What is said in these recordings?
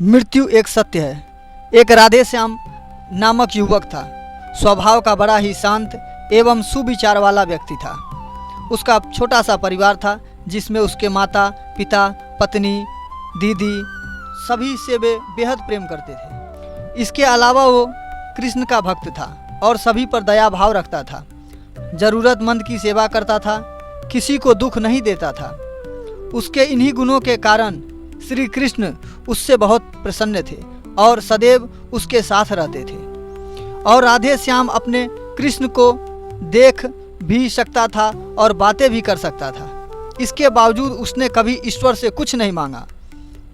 मृत्यु एक सत्य है। एक राधे श्याम नामक युवक था। स्वभाव का बड़ा ही शांत एवं सुविचार वाला व्यक्ति था। उसका छोटा सा परिवार था जिसमें उसके माता पिता, पत्नी, दीदी सभी से वे बेहद प्रेम करते थे। इसके अलावा वो कृष्ण का भक्त था और सभी पर दया भाव रखता था। ज़रूरतमंद की सेवा करता था, किसी को दुख नहीं देता था। उसके इन्हीं गुणों के कारण श्री कृष्ण उससे बहुत प्रसन्न थे और सदैव उसके साथ रहते थे। और राधे श्याम अपने कृष्ण को देख भी सकता था और बातें भी कर सकता था। इसके बावजूद उसने कभी ईश्वर से कुछ नहीं मांगा।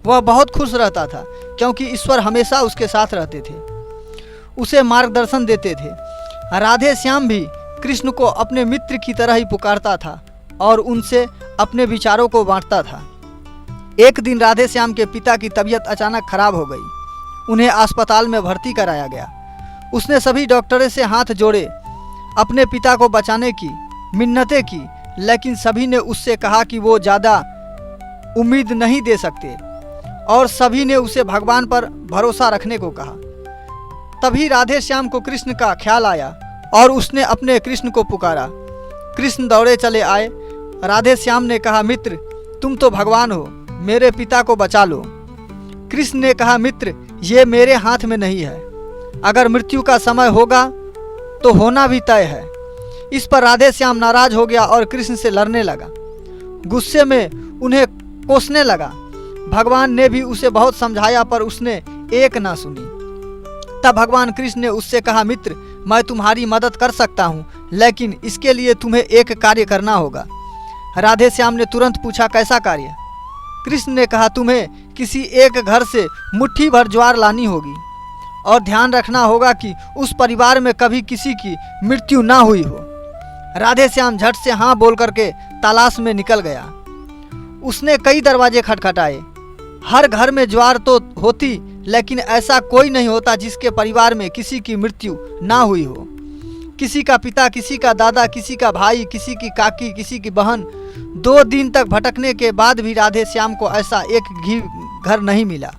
वह बहुत खुश रहता था क्योंकि ईश्वर हमेशा उसके साथ रहते थे, उसे मार्गदर्शन देते थे। राधे श्याम भी कृष्ण को अपने मित्र की तरह ही पुकारता था और उनसे अपने विचारों को बांटता था। एक दिन राधे श्याम के पिता की तबीयत अचानक खराब हो गई। उन्हें अस्पताल में भर्ती कराया गया। उसने सभी डॉक्टरों से हाथ जोड़े, अपने पिता को बचाने की मिन्नतें की, लेकिन सभी ने उससे कहा कि वो ज़्यादा उम्मीद नहीं दे सकते और सभी ने उसे भगवान पर भरोसा रखने को कहा। तभी राधे श्याम को कृष्ण का ख्याल आया और उसने अपने कृष्ण को पुकारा। कृष्ण दौड़े चले आए। राधे श्याम ने कहा, मित्र तुम तो भगवान हो, मेरे पिता को बचा लो। कृष्ण ने कहा, मित्र ये मेरे हाथ में नहीं है। अगर मृत्यु का समय होगा तो होना भी तय है। इस पर राधे श्याम नाराज हो गया और कृष्ण से लड़ने लगा। गुस्से में उन्हें कोसने लगा। भगवान ने भी उसे बहुत समझाया पर उसने एक ना सुनी। तब भगवान कृष्ण ने उससे कहा, मित्र मैं तुम्हारी मदद कर सकता हूँ, लेकिन इसके लिए तुम्हें एक कार्य करना होगा। राधे श्याम ने तुरंत पूछा, कैसा कार्य? कृष्ण ने कहा, तुम्हें किसी एक घर से मुट्ठी भर ज्वार लानी होगी और ध्यान रखना होगा कि उस परिवार में कभी किसी की मृत्यु ना हुई हो। राधे श्याम झट से हाँ बोल करके तलाश में निकल गया। उसने कई दरवाजे खटखटाए। हर घर में ज्वार तो होती, लेकिन ऐसा कोई नहीं होता जिसके परिवार में किसी की मृत्यु ना हुई हो। किसी का पिता, किसी का दादा, किसी का भाई, किसी की काकी, किसी की बहन। 2 दिन तक भटकने के बाद भी राधे श्याम को ऐसा एक भी घर नहीं मिला।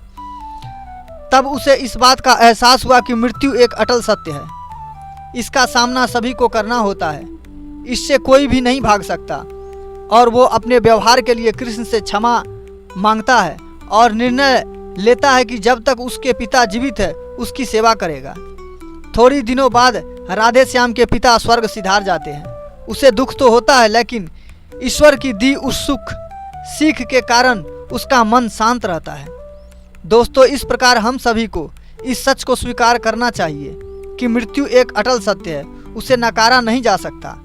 तब उसे इस बात का एहसास हुआ कि मृत्यु एक अटल सत्य है। इसका सामना सभी को करना होता है, इससे कोई भी नहीं भाग सकता। और वो अपने व्यवहार के लिए कृष्ण से क्षमा मांगता है और निर्णय लेता है कि जब तक उसके पिता जीवित है उसकी सेवा करेगा। थोड़ी दिनों बाद राधे श्याम के पिता स्वर्ग सिधार जाते हैं। उसे दुख तो होता है, लेकिन ईश्वर की दी उस सुख सीख के कारण उसका मन शांत रहता है। दोस्तों, इस प्रकार हम सभी को इस सच को स्वीकार करना चाहिए कि मृत्यु एक अटल सत्य है, उसे नकारा नहीं जा सकता।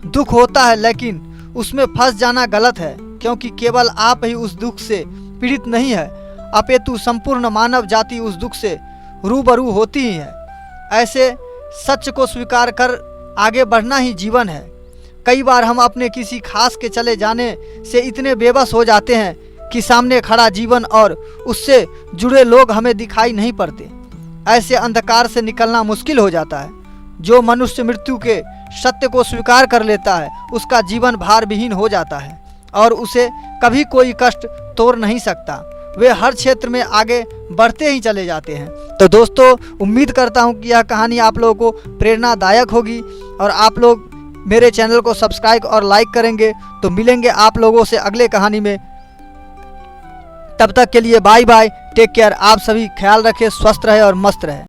दुख होता है, लेकिन उसमें फंस जाना गलत है, क्योंकि केवल आप ही उस दुख से पीड़ित नहीं है, अपितु संपूर्ण मानव जाति उस दुख से रूबरू होती ही है। ऐसे सच को स्वीकार कर आगे बढ़ना ही जीवन है। कई बार हम अपने किसी खास के चले जाने से इतने बेबस हो जाते हैं कि सामने खड़ा जीवन और उससे जुड़े लोग हमें दिखाई नहीं पड़ते। ऐसे अंधकार से निकलना मुश्किल हो जाता है। जो मनुष्य मृत्यु के सत्य को स्वीकार कर लेता है उसका जीवन भार विहीन हो जाता है और उसे कभी कोई कष्ट तोड़ नहीं सकता। वे हर क्षेत्र में आगे बढ़ते ही चले जाते हैं। तो दोस्तों, उम्मीद करता हूं कि यह कहानी आप लोगों को प्रेरणादायक होगी और आप लोग मेरे चैनल को सब्सक्राइब और लाइक करेंगे। तो मिलेंगे आप लोगों से अगले कहानी में। तब तक के लिए बाय बाय, टेक केयर। आप सभी ख्याल रखें, स्वस्थ रहे और मस्त रहे।